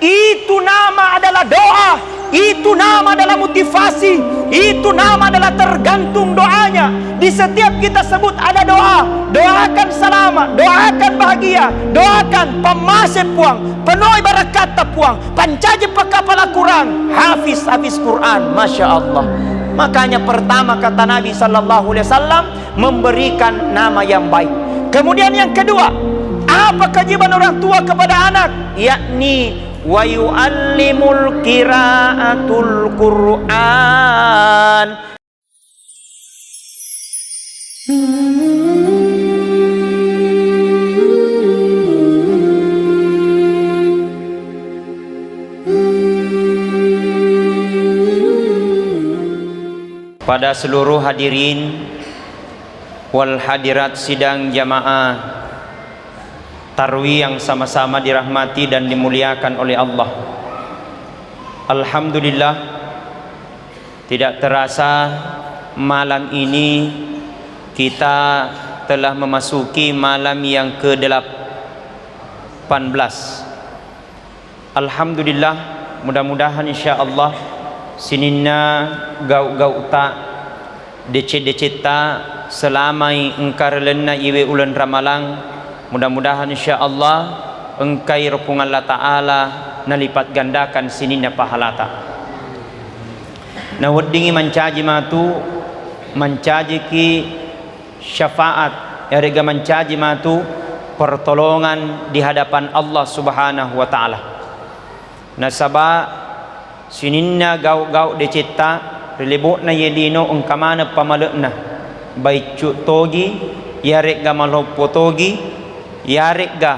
Itu nama adalah doa, itu nama adalah motivasi, itu nama adalah tergantung doanya. Di setiap kita sebut ada doa. Doakan selamat, doakan bahagia, doakan pemasif puang, penuh barakat puang, pancaji pakapala kurang, hafiz Quran, Masya Allah. Makanya pertama kata Nabi sallallahu alaihi wasallam, memberikan nama yang baik. Kemudian yang kedua, apa kewajiban orang tua kepada anak? Yakni wa yu'allimul qiraatul Qur'an. Pada seluruh hadirin wal hadirat sidang jamaah Tarwih yang sama-sama dirahmati dan dimuliakan oleh Allah. Alhamdulillah, tidak terasa malam ini kita telah memasuki malam yang ke-18. Alhamdulillah, mudah-mudahan insya-Allah sininna gau-gau ta dece-dece ta selamai engkar lenna iwe ulan ramalang. Mudah-mudahan insya-Allah engkai rupungan Allah Ta'ala nalipat gandakan sininna pahalata. Nawuddingi mancaji matu, mancaji ki syafaat, erega mancaji matu pertolongan di hadapan Allah Subhanahu wa Ta'ala. Nasaba sininna gau-gau decita relebotna yedino engkamana pamalekna baik togi yarek ga malopotogi yarek ga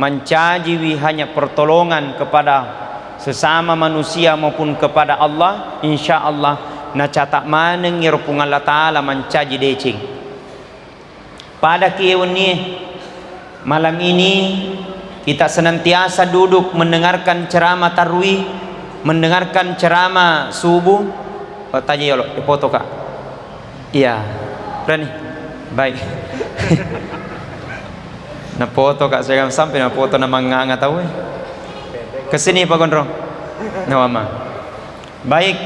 mancaji wi hanya pertolongan kepada sesama manusia maupun kepada Allah, insyaallah na catak maneng rupungan Allah Ta'ala mancaji decing. Pada kiewni malam ini kita senantiasa duduk mendengarkan ceramah tarwih, mendengarkan ceramah subuh. Tanya ya lo, foto kak. Iya, berani. Baik. Na foto kak saya sampai na foto na manganga tahu. Kesini Pak Gondrong. Nawama. Baik.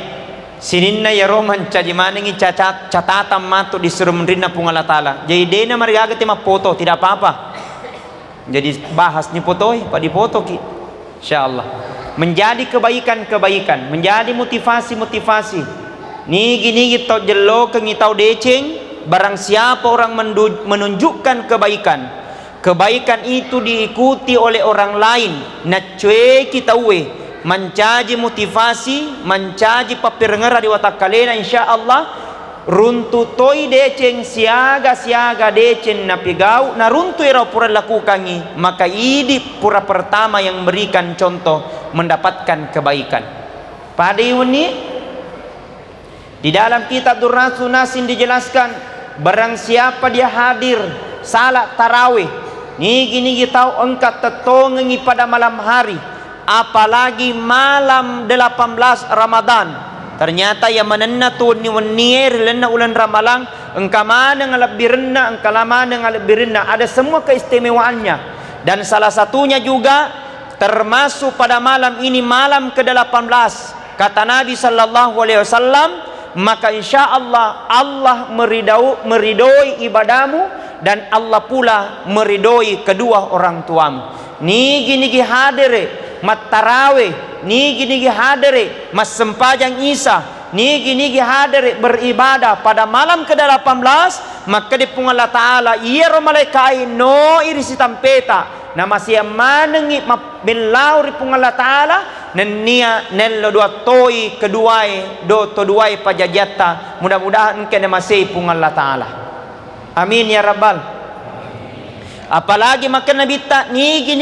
Sininna ya roman caji maningi catatan matu disuruh menerina pung Allah Ta'ala. Jadi dena mariaga tema foto tidak apa-apa. Jadi bahas ni foto, Pak di foto ki. Insyaallah. Menjadi kebaikan-kebaikan, menjadi motivasi-motivasi. Nigi tau jelo ke ngitau deceng, barang siapa orang menunjukkan kebaikan, kebaikan itu diikuti oleh orang lain, nacue kita uwe, mencaji motivasi, mencaji papirengera di watak kalena insyaallah, runtu toi deceng siaga deceng napigau, na runtu era pura lakukangi, maka idi pura pertama yang memberikan contoh mendapatkan kebaikan. Pada ini di dalam kitab Durrasul Nasin dijelaskan, barang siapa dia hadir salat tarawih, nigi tahu engkat tetongengi pada malam hari, apalagi malam 18 Ramadan. Ternyata yang menenna tu ni wenier lena ulan ramalang, engka mana ngalabirenna, engka lamana ngalabirenna, ada semua keistimewaannya. Dan salah satunya juga termasuk pada malam ini, malam ke-18, kata Nabi sallallahu alaihi wasallam, maka insyaallah Allah meridoi ibadamu dan Allah pula meridoi kedua orang tuamu. Nigi hadire mat tarawih, nigi hadire mas sempajang Isa, nigi hadire beribadah pada malam ke-18, maka di pung Allah Ta'ala ia malaikai no irisi tampeta nama siya manengi mabilau ri pung Allah Ta'ala nenia nello dua toi keduai do to duai pajajata. Mudah-mudahan kena masih pung Allah Ta'ala, amin ya rabbal. Apalagi maka Nabi tak nigi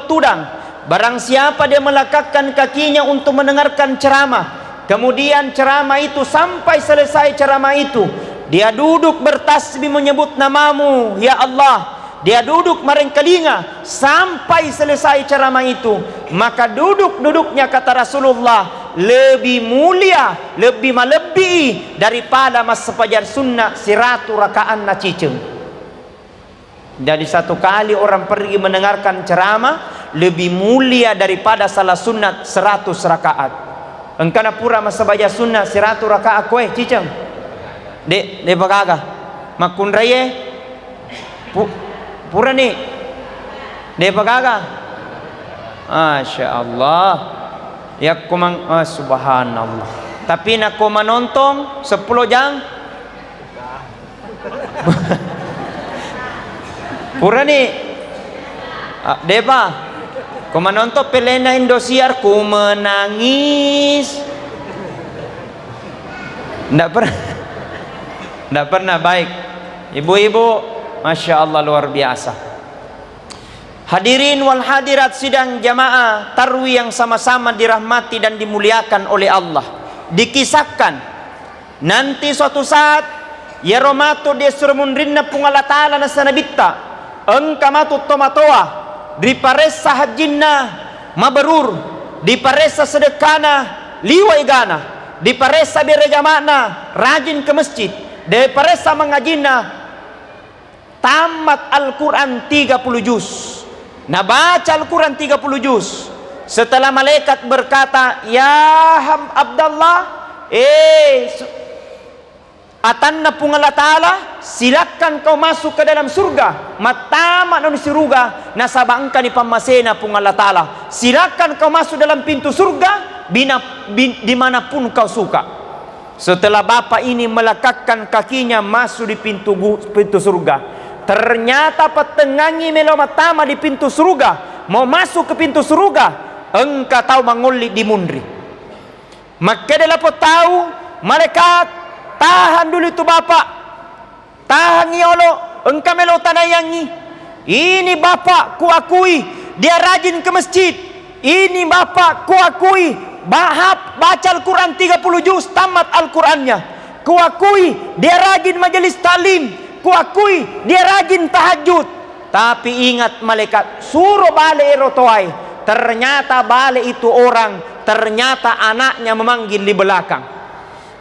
tudang, barang siapa dia melekatkan kakinya untuk mendengarkan ceramah, kemudian ceramah itu sampai selesai ceramah itu dia duduk bertasbih menyebut namamu ya Allah, dia duduk merengkelinga sampai selesai ceramah itu, maka duduknya kata Rasulullah lebih mulia, lebih melebihi daripada mas sepajar sunnah 100 rakaat na ciceng. Jadi satu kali orang pergi mendengarkan ceramah, lebih mulia daripada salah sunat 100 rakaat. Engkana pura masa baca sunat 100 rakaat kowe cicang. De bagaga. Makun raye pura ni. De bagaga. Masya Allah. Ya kumang subhanallah. Tapi nak ko menonton 10 jam. Pura ni. Deba. Ko menonton pelena Indosiar ku menangis. Ndak pernah baik. Ibu-ibu, Masya Allah luar biasa. Hadirin wal hadirat sidang jamaah tarwih yang sama-sama dirahmati dan dimuliakan oleh Allah. Dikisahkan nanti suatu saat ya romato desurmunrinna pungala ta'ala na sanabitta engkamatu tomatoa diparesa hajinna mabrur diparesa sedekana liwai gana diparesa birejamana rajin ke masjid diparesa mengajina tamat Al-Quran 30 juz. Nah baca Al-Quran 30 juz. Setelah malaikat berkata, ya Abdallah, atanna pungala ta'ala, silakan kau masuk ke dalam surga. Matama non surga, nasabangka ni pamasena pungala ta'ala. Silakan kau masuk dalam pintu surga, dimanapun kau suka. Setelah bapak ini melekakkan kakinya masuk di pintu surga. Ternyata petengangi melomatama di pintu surga, mau masuk ke pintu surga, engkau tahu manguli di mundri. Maka dia lapor tahu, malaikat tahan dulu itu bapak, tahan yolo, engkau melo tanayangi. Ini bapak kuakui dia rajin ke masjid. Ini bapak kuakui baca Al-Quran 30 juz tamat Al-Qurannya. Kuakui dia rajin majelis talim. Kuakui dia rajin tahajud. Tapi ingat malaikat suruh balik erotoai. Ternyata balik itu orang, ternyata anaknya memanggil di belakang.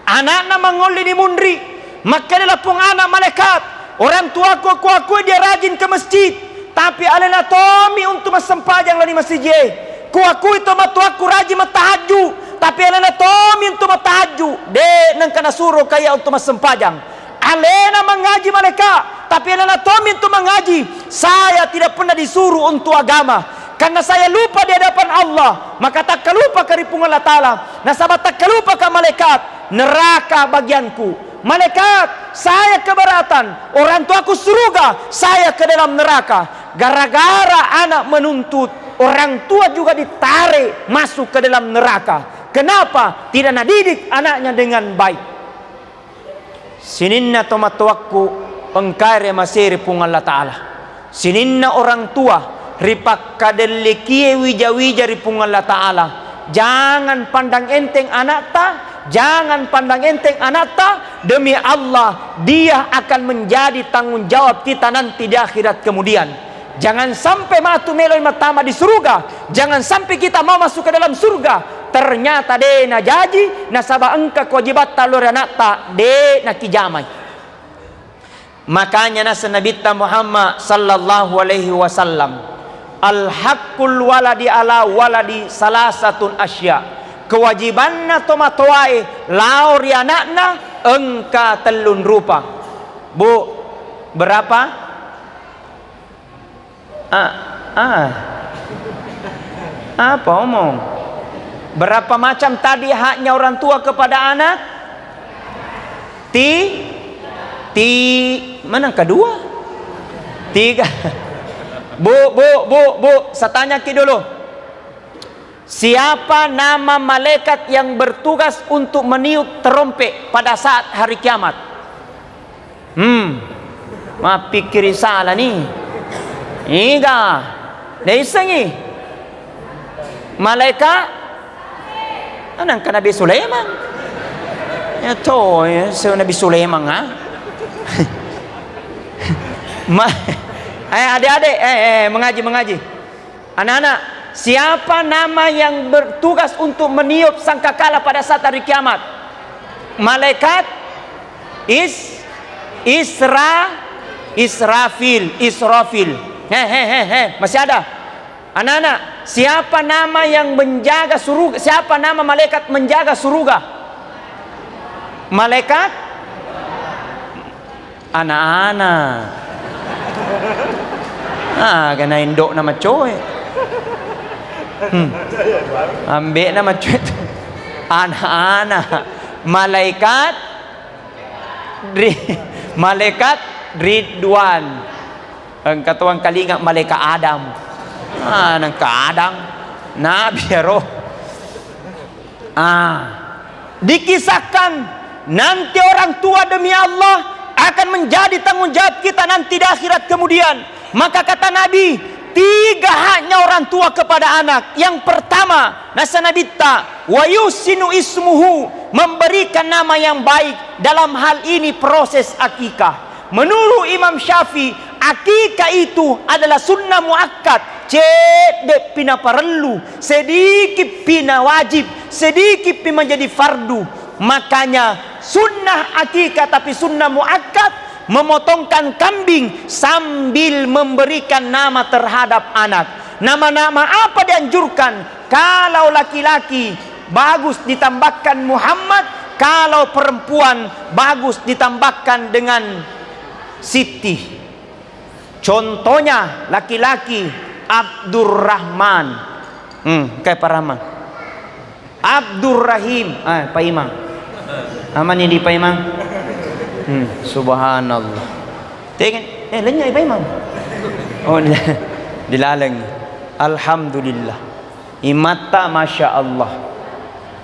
Anaknya mengoli di mundri. Maka dia lapung anak malaikat. Orang tua kuakui dia rajin ke masjid. Tapi alena tomi untuk masempajang lani masjid. Kuakui toma tuaku rajin matahaju. Tapi alena tomi untuk matahaju. De nang kana suruh kaya untuk masempajang. Alena mengaji mereka, tapi alena tomi untuk mengaji. Saya tidak pernah disuruh untuk agama, karena saya lupa di hadapan Allah. Maka tak kelupa keripung Allah Ta'ala. Nasabah tak kelupa ke malaikat. Neraka bagianku. Malaikat, saya keberatan. Orang tuaku surga, saya ke dalam neraka. Gara-gara anak menuntut, orang tua juga ditarik masuk ke dalam neraka. Kenapa? Tidak didik anaknya dengan baik. Sininna tomatuakku pengkare masiri pung Allah Ta'ala. Sininna orang tua ripak kadelikie wija-wija ripung Allah Ta'ala. Jangan pandang enteng anak ta, jangan pandang enteng anak ta. Demi Allah, dia akan menjadi tanggung jawab kita nanti di akhirat kemudian. Jangan sampai matu meloi matama di surga. Jangan sampai kita mau masuk ke dalam surga, ternyata de na jaji nasaba engka kewajibat talur anak ta de na kijamai. Makanya nasa nabita Muhammad sallallahu alaihi wasallam, al haqqul waladi ala waladi salasatun asya. Kewajibanna tomatoai lauri anakna engka telun rupa. Bu, berapa? Apa omong? Berapa macam tadi haknya orang tua kepada anak? Mana kedua? 3. Bu, saya tanya ki dulu. Siapa nama malaikat yang bertugas untuk meniup terompet pada saat hari kiamat? Pikir salah nih. Iga, daisangi. Malaikat anang ka Nabi Sulaiman. Ito, Nabi Sulaiman ha. Adik-adik, mengaji. Anak-anak, siapa nama yang bertugas untuk meniup sangkakala pada saat hari kiamat? Malaikat Israfil. Masih ada? Anak-anak, siapa nama yang menjaga surga? Siapa nama malaikat menjaga surga? Malaikat anak-anak. Kena indok nama coy. Ambil nama coy. Anak-anak. Malaikat Ridwan. Kata orang kali ingat malaikat Adam. Nang kadang Nabi roh. Dikisahkan nanti orang tua demi Allah akan menjadi tanggung jawab kita nanti di akhirat kemudian. Maka kata Nabi, 3 haknya orang tua kepada anak. Yang pertama, nasa Nabi wa yusinu ismuhu, memberikan nama yang baik. Dalam hal ini proses akikah. Menurut Imam Syafi'i, akikah itu adalah sunnah muakkad. Cedek pina perlu, sedikit pina wajib, sedikit pina menjadi fardu. Makanya sunnah akikah tapi sunnah muakkad, memotongkan kambing sambil memberikan nama terhadap anak. Nama-nama apa dianjurkan? Kalau laki-laki bagus ditambahkan Muhammad, kalau perempuan bagus ditambahkan dengan Siti. Contohnya laki-laki Abdurrahman. Kayak Pak Rahman. Abdurrahim. Pak Imam. Aman ini Pak Imam. Subhanallah. Tengok, lenyai Pak Imam. Oh, dilaleng. Alhamdulillah. Imata masya Allah.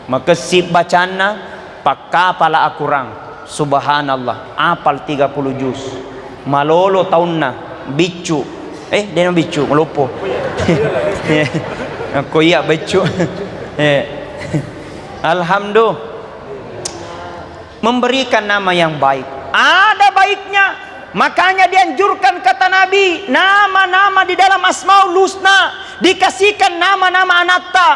Maka sip bacana pakka pala akurang. Subhanallah. Apal 30 juz. Malolo taunna bicu. Dia nak bicu, melupa. Aku iya bicu. Alhamdulillah. Memberikan nama yang baik. Ada baiknya. Makanya dianjurkan kata Nabi, nama-nama di dalam Asmaul Husna dikasihkan nama-nama anatta.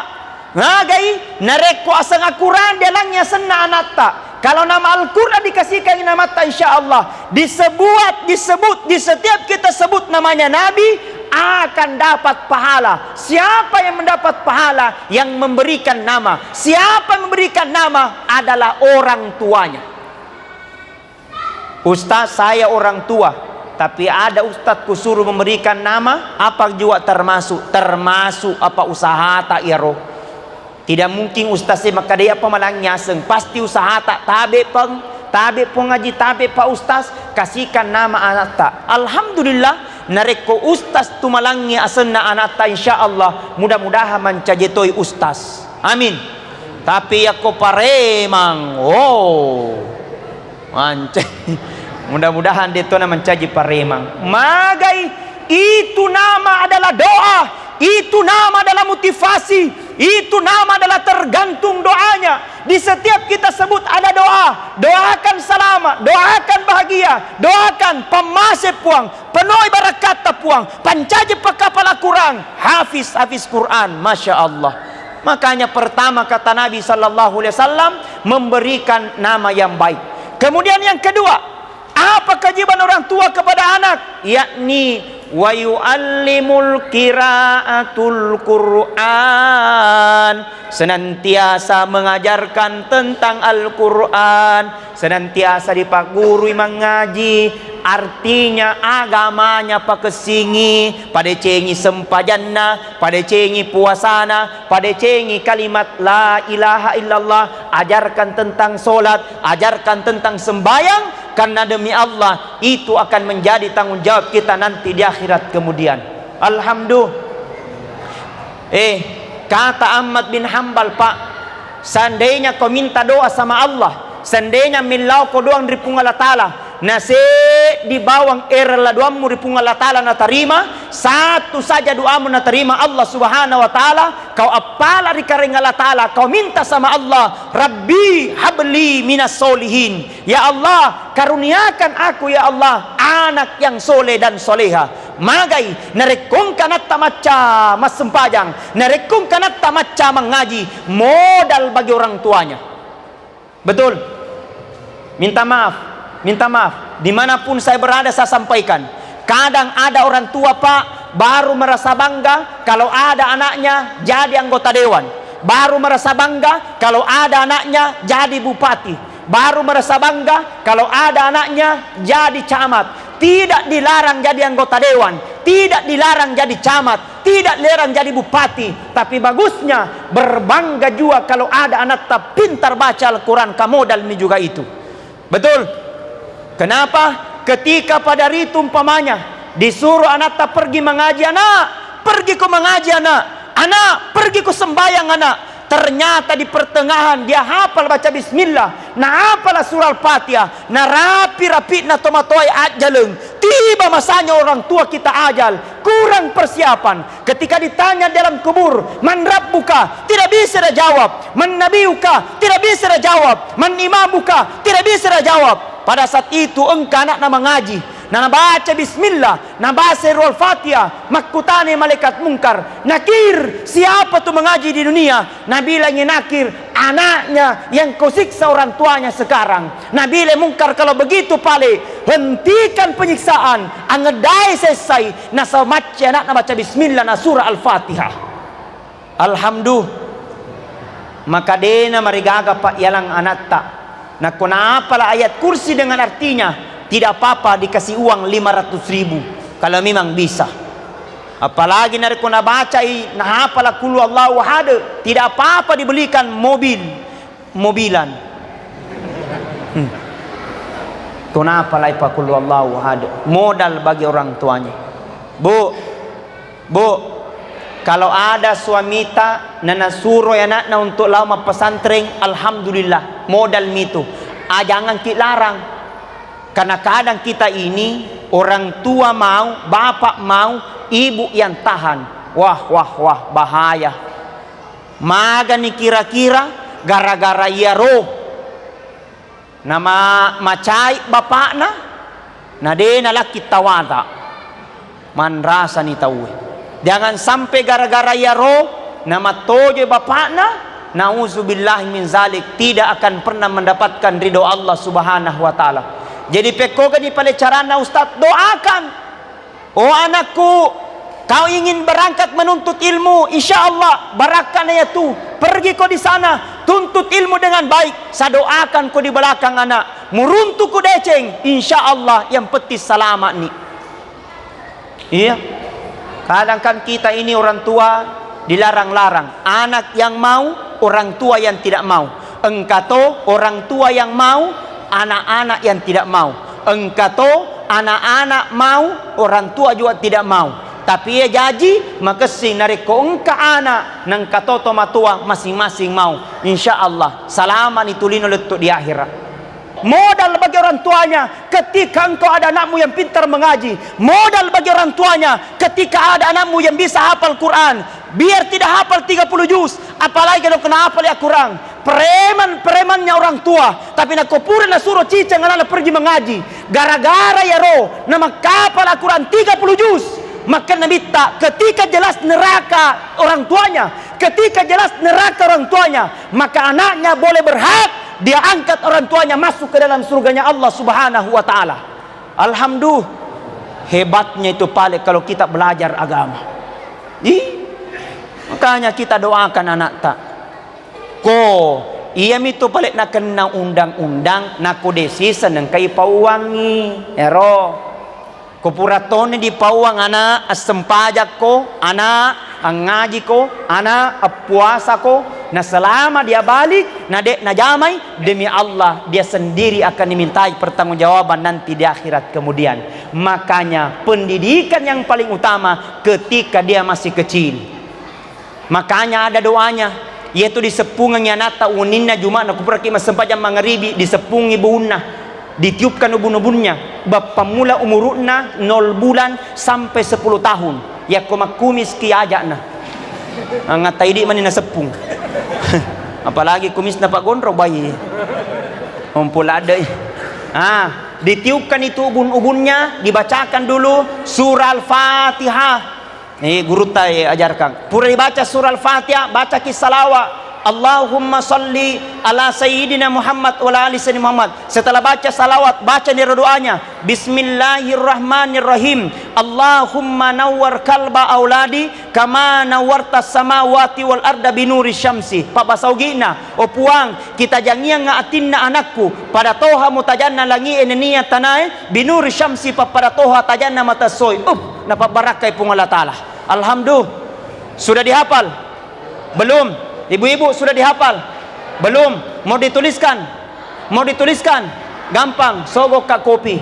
Ngagai nareko asang akuran delangnya senna anatta. Kalau nama Al-Quran dikasihkan nama ta, insya Allah disebut di setiap kita sebut namanya Nabi akan dapat pahala. Siapa yang mendapat pahala? Yang memberikan nama. Siapa yang memberikan nama adalah orang tuanya. Ustaz, saya orang tua, tapi ada ustaz kusuruh memberikan nama, apa juga termasuk apa usaha tak ya roh. Tidak mungkin ustaz maka dia apa malang nyaseng, pasti usaha tak tabe peng ngaji tabe pak ustaz kasihkan nama anak tak. Alhamdulillah nareko ustaz tu malangnya asenna anak tak, insyaallah mudah-mudahan mencajitoi ustaz, amin. Tapi aku paremang mancing mudah-mudahan dia tu mencaji paremang. Magai itu nama adalah doa, itu nama adalah motivasi, itu nama adalah tergantung doanya. Di setiap kita sebut ada doa. Doakan selamat, doakan bahagia, doakan pemasih puang, penuh barakat puang, pancaji pakapala kurang, hafiz Quran, masya Allah. Makanya pertama kata Nabi sallallahu alaihi wasallam memberikan nama yang baik. Kemudian yang kedua, apa kewajiban orang tua kepada anak? Yakni wa yu'allimul qiraatul Qur'an, senantiasa mengajarkan tentang Al-Qur'an, senantiasa dipagurui mengaji, artinya agamanya pakesingi, pada cengi sempajanna, pada cengi puasana, pada cengi kalimat la ilaha illallah, ajarkan tentang solat, ajarkan tentang sembayang. Karena demi Allah itu akan menjadi tanggung jawab kita nanti di akhirat kemudian. Alhamdulillah. Kata Ahmad bin Hanbal, Pak, seandainya kau minta doa sama Allah, seandainya milau kau doang dari Allah Ta'ala, nase di bawang la doamu di Allah Ta'ala na terima, satu saja doamu na terima Allah Subhanahu wa Ta'ala, kau apalah di karing Allah Ta'ala, kau minta sama Allah, Rabbi habli minas solihin, ya Allah karuniakan aku ya Allah anak yang soleh dan soleha. Magai narekong kanat tamaca mas sempajang, narekong kanat tamaca mengaji, modal bagi orang tuanya. Betul. Minta maaf, dimanapun saya berada saya sampaikan. Kadang ada orang tua, Pak, baru merasa bangga kalau ada anaknya jadi anggota dewan. Baru merasa bangga kalau ada anaknya jadi bupati. Baru merasa bangga kalau ada anaknya jadi camat. Tidak dilarang jadi anggota dewan, tidak dilarang jadi camat, tidak dilarang jadi bupati. Tapi bagusnya berbangga juga kalau ada anak tak pintar baca Al-Quran. Modal ini juga itu. Betul? Kenapa? Ketika pada hari itu umpamanya disuruh anak tak pergi mengaji, anak pergi ke mengaji, anak pergi ke sembahyang, anak. Ternyata di pertengahan dia hafal baca bismillah, nah hafal surah Al-Fatihah, nah rapi-rapi na tomatoi ajaleng. Tiba masanya orang tua kita ajal, kurang persiapan. Ketika ditanya dalam kubur, man rabbuka, tidak bisa dia jawab. Man nabiyuka, tidak bisa dia jawab. Man imamuka, tidak bisa dia jawab. Pada saat itu engkau anak nama ngaji, nah baca bismillah, nah baca surah Al-Fatihah, makutane malaikat mungkar. Nakir, siapa tuh mengaji di dunia? Nabi lagi nakir, anaknya yang kau siksa orang tuanya sekarang. Nabi lagi mungkar, kalau begitu pale hentikan penyiksaan, angedai selesai. Nah samaci anak nah baca bismillah, nah surah Al-Fatihah. Alhamdulillah. Maka dena marigaga pak yalang anak tak. Nah kenapa lah ayat kursi dengan artinya tidak apa-apa dikasih uang 500.000 kalau memang bisa. Apalagi nari kuna baca nah apalah kulu Allahu ahad, tidak apa-apa dibelikan mobilan. Kenapa lah ipa kulu Allahu ahad, modal bagi orang tuanya. Bu, kalau ada suamita nana suruh anaknya untuk lama pesantren, alhamdulillah modal itu. Jangan kita larang. Karena kadang kita ini orang tua mau, bapak mau, ibu yang tahan. Wah, bahaya. Maga nih kira-kira gara-gara ia roh. Nama macai bapakna, nade nalaki tawata. Man rasa ni tahu. Jangan sampai gara-gara ya roh nama toje bapakna, nauzubillahi min zalik, tidak akan pernah mendapatkan ridho Allah Subhanahu wa taala. Jadi pekoga di pada carana Ustaz, doakan. Oh anakku, kau ingin berangkat menuntut ilmu, insya Allah barakan ya tu. Pergi kau di sana, tuntut ilmu dengan baik. Saya doakan kau di belakang anak. Muruntuk kau deceng, insya Allah yang petis selamat nih. Iya. Kadang kan kita ini orang tua dilarang-larang. Anak yang mau, orang tua yang tidak mau. Engkau orang tua yang mau, anak-anak yang tidak mau. Engkau anak-anak mau, orang tua juga tidak mau. Tapi ya jaji, maka sinariko engka anak nang katoto matua masing-masing mau. Insya Allah selama ditulino letuk di akhirat. Modal bagi orang tuanya ketika engkau ada anakmu yang pintar mengaji. Modal bagi orang tuanya ketika ada anakmu yang bisa hafal Quran. Biar tidak hafal 30 juz, apalagi kalau kena hafal ya kurang. Premannya orang tua, tapi nak kopura na suruh cicang anak pergi mengaji. Gara-gara ya roh nama kapal Al-Quran 30 juz. Maka Nabi tak, ketika jelas neraka orang tuanya, ketika jelas neraka orang tuanya, maka anaknya boleh berhak dia angkat orang tuanya masuk ke dalam surganya Allah Subhanahu wa taala. Alhamdulillah. Hebatnya itu paling kalau kita belajar agama. Makanya kita doakan anak tak. Ia itu paling nak kena undang-undang nak kodesisan nang kai pauwangi. Ero. Kopuratone di pawang anak asempajak ko, anak ang ngaji ko, anak puasa ko. Nah selama dia balik, na jamai, demi Allah dia sendiri akan dimintai pertanggungjawaban nanti di akhirat kemudian. Makanya pendidikan yang paling utama ketika dia masih kecil. Makanya ada doanya, yaitu disepungnya nata uninna Jumat aku pergi masempajam mangaribi disepung ibuunna. Ditiupkan ubun-ubunnya bapak mula umuruna 0 bulan sampai 10 tahun ya kumis ki ajakna ngatai di manina sepung apalagi kumis na Pak Gondro bayi ngumpul ada ditiupkan itu ubun-ubunnya, dibacakan dulu surah Al-Fatihah. Guru tay ajarkan pura dibaca surah Al-Fatihah, baca kisah salawat Allahumma salli ala sayyidina Muhammad wa ala ali sayyidina Muhammad. Setelah baca salawat, baca niru doanya, bismillahirrahmanirrahim. Allahumma nawwar kalba auladi kama nawwarta samawati wal arda binuri syamsi. Papasawgina o puang kita jangian nga atinna anakku pada toha mutajanna langi enenia tanai binuri syamsi pada toha tajanna matasoy. Napabarakai pung Allah Ta'ala. Alhamdulillah. Sudah dihafal? Belum? Ibu-ibu sudah dihafal? Belum? Mau dituliskan? Mau dituliskan? Gampang, sogok kak kopi.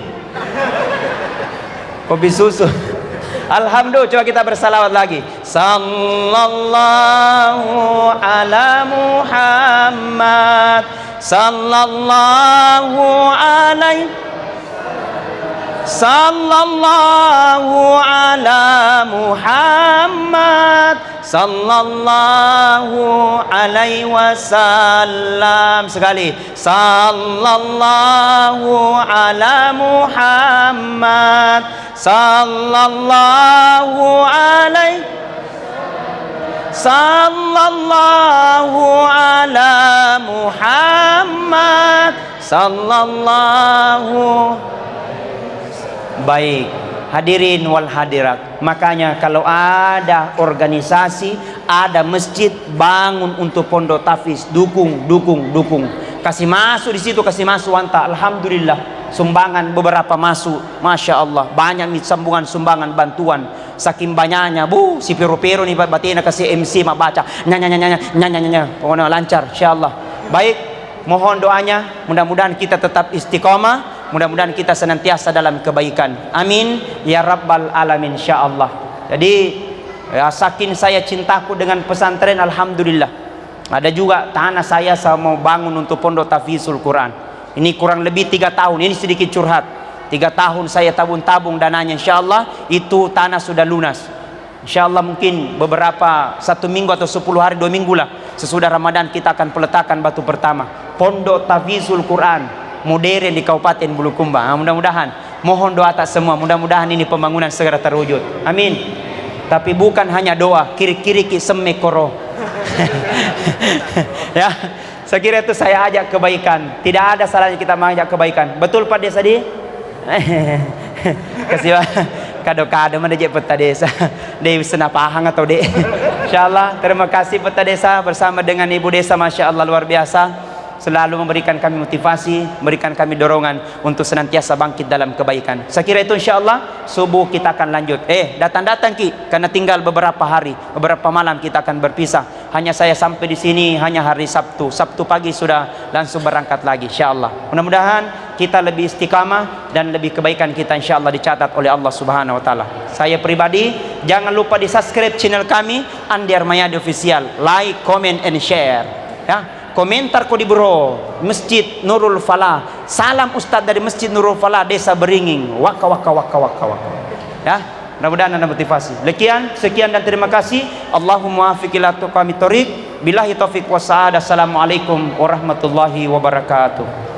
Kopi susu. Alhamdulillah, coba kita bersalawat lagi. Sallallahu ala Muhammad. Sallallahu alaihi. Sallallahu ala Muhammad. Sallallahu alaihi wasallam. Sekali. Sallallahu ala Muhammad. Sallallahu alaihi. Sallallahu ala Muhammad. Sallallahu. Baik, hadirin wal hadirat. Makanya kalau ada organisasi, ada masjid, bangun untuk pondok tahfiz, dukung. Kasih masuk di situ, kasih masuk wanta. Alhamdulillah, sumbangan beberapa masuk, masya Allah. Banyak sumbangan bantuan. Saking banyaknya, si pero-pero nih batina kasih MC mak baca, nyanyi, pokoknya lancar, insya Allah. Baik, mohon doanya, mudah-mudahan kita tetap istiqomah. Mudah-mudahan kita senantiasa dalam kebaikan. Amin ya rabbal alamin insyaallah. Jadi ya, saking saya cintaku dengan pesantren, alhamdulillah. Ada juga tanah saya mau bangun untuk pondok tahfizul Quran. Ini kurang lebih 3 tahun. Ini sedikit curhat. 3 tahun saya tabung-tabung dananya. Insyaallah itu tanah sudah lunas. Insyaallah mungkin beberapa 1 minggu atau 10 hari 2 minggu lah sesudah Ramadan kita akan peletakan batu pertama. Pondok tahfizul Quran modern di Kabupaten Bulukumba. Mudah-mudahan, mohon doa tak semua, mudah-mudahan ini pembangunan segera terwujud. Amin. Tapi bukan hanya doa, kiri-kiri ki semekoro. Ya, saya kira itu saya ajak kebaikan. Tidak ada salahnya kita mengajak kebaikan. Betul Pak Desa di? Kasih kado-kado mana je Peta Desa. Dewi senapahang atau dek. Insyaallah, terima kasih Peta Desa bersama dengan Ibu Desa, masya Allah luar biasa. Selalu memberikan kami motivasi, memberikan kami dorongan untuk senantiasa bangkit dalam kebaikan. Saya kira itu insyaallah subuh kita akan lanjut. Datang-datang Ki, karena tinggal beberapa hari, beberapa malam kita akan berpisah. Hanya saya sampai di sini hanya hari Sabtu. Sabtu pagi sudah langsung berangkat lagi insyaallah. Mudah-mudahan kita lebih istiqamah dan lebih kebaikan kita insyaallah dicatat oleh Allah Subhanahu wa taala. Saya pribadi jangan lupa di-subscribe channel kami Andi Armayadi Official, like, comment and share. Ya. Komentar ko di bro, Masjid Nurul Falah. Salam Ustadz dari Masjid Nurul Falah, Desa Beringing. Waka. Ya, mudah-mudahan Anda motivasi. Sekian dan terima kasih. Allahumma afiq ila tuqamit thoriq. Billahi taufiq wa sa'adah. Assalamualaikum warahmatullahi wabarakatuh.